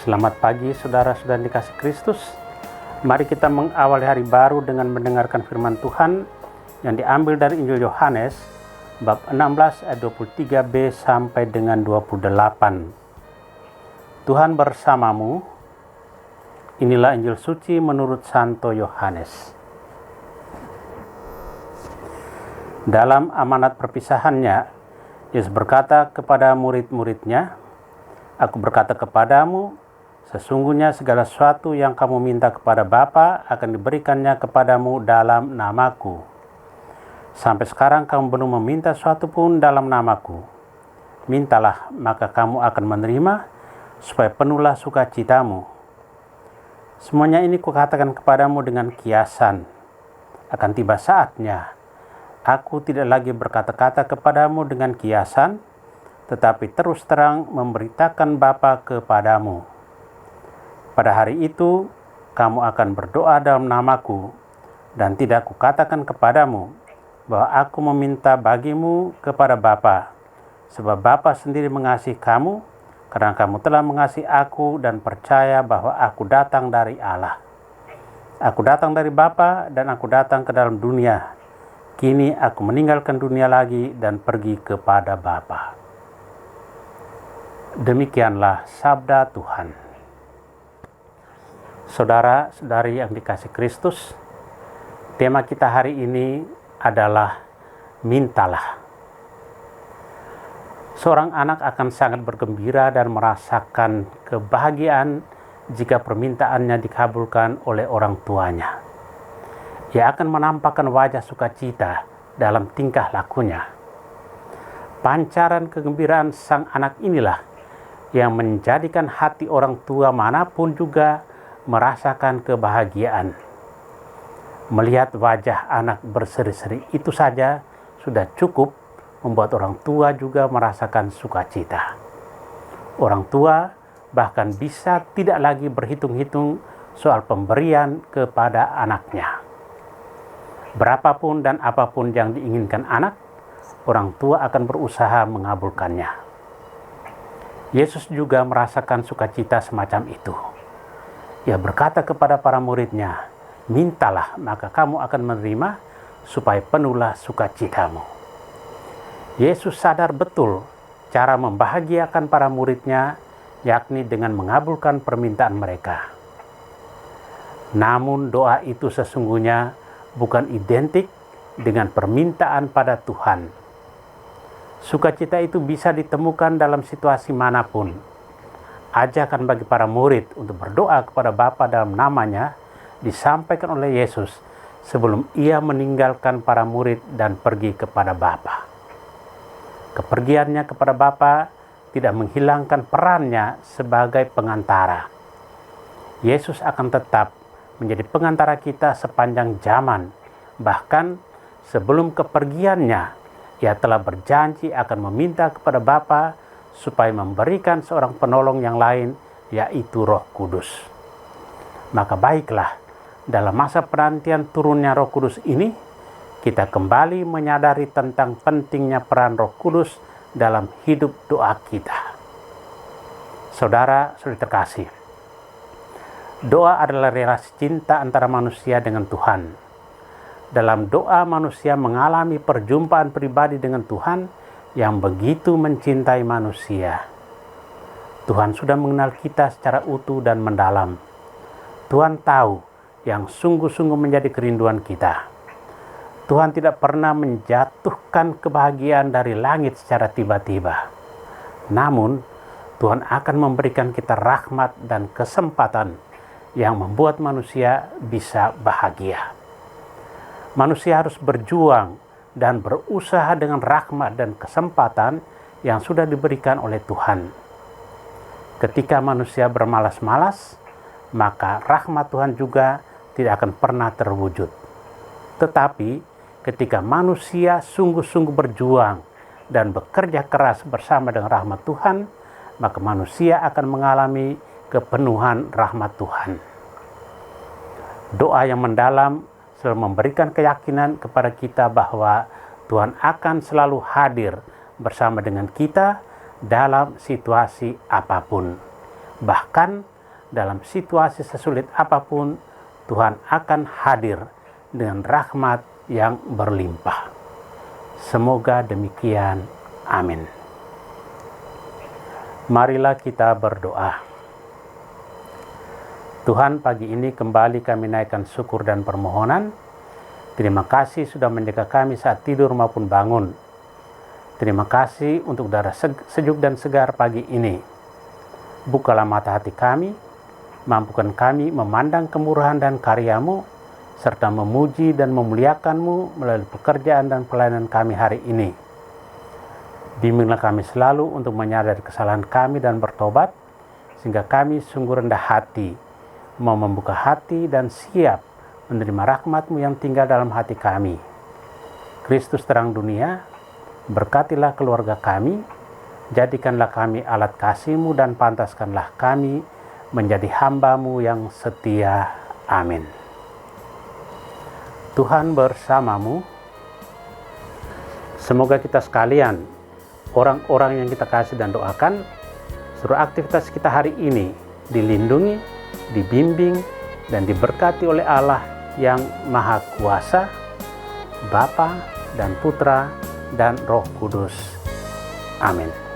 Selamat pagi saudara-saudara dikasih Kristus. Mari kita mengawali hari baru dengan mendengarkan firman Tuhan yang diambil dari Injil Yohanes bab 16 ayat 23b sampai dengan 28. Tuhan bersamamu. Inilah Injil suci menurut Santo Yohanes. Dalam amanat perpisahannya, Yesus berkata kepada murid-muridnya, "Aku berkata kepadamu, sesungguhnya segala sesuatu yang kamu minta kepada Bapa akan diberikannya kepadamu dalam namaku. Sampai sekarang kamu belum meminta sesuatu pun dalam namaku. Mintalah, maka kamu akan menerima, supaya penuhlah sukacitamu. Semuanya ini kukatakan kepadamu dengan kiasan. Akan tiba saatnya, aku tidak lagi berkata-kata kepadamu dengan kiasan, tetapi terus terang memberitakan Bapa kepadamu. Pada hari itu, kamu akan berdoa dalam namaku, dan tidak kukatakan kepadamu bahwa aku meminta bagimu kepada Bapa, sebab Bapa sendiri mengasihi kamu, karena kamu telah mengasihi aku dan percaya bahwa aku datang dari Allah. Aku datang dari Bapa dan aku datang ke dalam dunia. Kini aku meninggalkan dunia lagi dan pergi kepada Bapa." Demikianlah sabda Tuhan. Saudara-saudari yang dikasih Kristus, tema kita hari ini adalah mintalah. Seorang anak akan sangat bergembira dan merasakan kebahagiaan jika permintaannya dikabulkan oleh orang tuanya. Ia akan menampakkan wajah sukacita dalam tingkah lakunya. Pancaran kegembiraan sang anak inilah yang menjadikan hati orang tua manapun juga merasakan kebahagiaan. Melihat wajah anak berseri-seri itu saja sudah cukup membuat orang tua juga merasakan sukacita. Orang tua bahkan bisa tidak lagi berhitung-hitung soal pemberian kepada anaknya. Berapapun dan apapun yang diinginkan anak, orang tua akan berusaha mengabulkannya. Yesus juga merasakan sukacita semacam itu. Ia berkata kepada para muridnya, "Mintalah, maka kamu akan menerima, supaya penuhlah sukacitamu." Yesus sadar betul cara membahagiakan para muridnya, yakni dengan mengabulkan permintaan mereka. Namun doa itu sesungguhnya bukan identik dengan permintaan pada Tuhan. Sukacita itu bisa ditemukan dalam situasi manapun. Ajakan bagi para murid untuk berdoa kepada Bapa dalam namanya disampaikan oleh Yesus sebelum ia meninggalkan para murid dan pergi kepada Bapa. Kepergiannya kepada Bapa tidak menghilangkan perannya sebagai pengantara. Yesus akan tetap menjadi pengantara kita sepanjang zaman. Bahkan sebelum kepergiannya, ia telah berjanji akan meminta kepada Bapa supaya memberikan seorang penolong yang lain, yaitu Roh Kudus. Maka baiklah, dalam masa penantian turunnya Roh Kudus ini, kita kembali menyadari tentang pentingnya peran Roh Kudus dalam hidup doa kita. Saudara terkasih, doa adalah relasi cinta antara manusia dengan Tuhan. Dalam doa, manusia mengalami perjumpaan pribadi dengan Tuhan yang begitu mencintai manusia. Tuhan sudah mengenal kita secara utuh dan mendalam. Tuhan tahu yang sungguh-sungguh menjadi kerinduan kita. Tuhan tidak pernah menjatuhkan kebahagiaan dari langit secara tiba-tiba. Namun, Tuhan akan memberikan kita rahmat dan kesempatan yang membuat manusia bisa bahagia. Manusia harus berjuang dan berusaha dengan rahmat dan kesempatan yang sudah diberikan oleh Tuhan. Ketika manusia bermalas-malas, maka rahmat Tuhan juga tidak akan pernah terwujud. Tetapi ketika manusia sungguh-sungguh berjuang dan bekerja keras bersama dengan rahmat Tuhan, maka manusia akan mengalami kepenuhan rahmat Tuhan. Doa yang mendalam selalu memberikan keyakinan kepada kita bahwa Tuhan akan selalu hadir bersama dengan kita dalam situasi apapun. Bahkan dalam situasi sesulit apapun, Tuhan akan hadir dengan rahmat yang berlimpah. Semoga demikian. Amin. Marilah kita berdoa. Tuhan, pagi ini kembali kami naikkan syukur dan permohonan. Terima kasih sudah menjaga kami saat tidur maupun bangun. Terima kasih untuk udara sejuk dan segar pagi ini. Bukalah mata hati kami, mampukan kami memandang kemurahan dan karya-Mu, serta memuji dan memuliakan-Mu melalui pekerjaan dan pelayanan kami hari ini. Bimbinglah kami selalu untuk menyadari kesalahan kami dan bertobat, sehingga kami sungguh rendah hati, mau membuka hati dan siap menerima rahmat-Mu yang tinggal dalam hati kami. Kristus terang dunia, berkatilah keluarga kami, jadikanlah kami alat kasih-Mu dan pantaskanlah kami menjadi hamba-Mu yang setia. Amin. Tuhan bersamamu. Semoga kita sekalian, orang-orang yang kita kasih dan doakan, seluruh aktivitas kita hari ini dilindungi, dibimbing, dan diberkati oleh Allah yang Maha Kuasa, Bapa dan Putra dan Roh Kudus. Amin.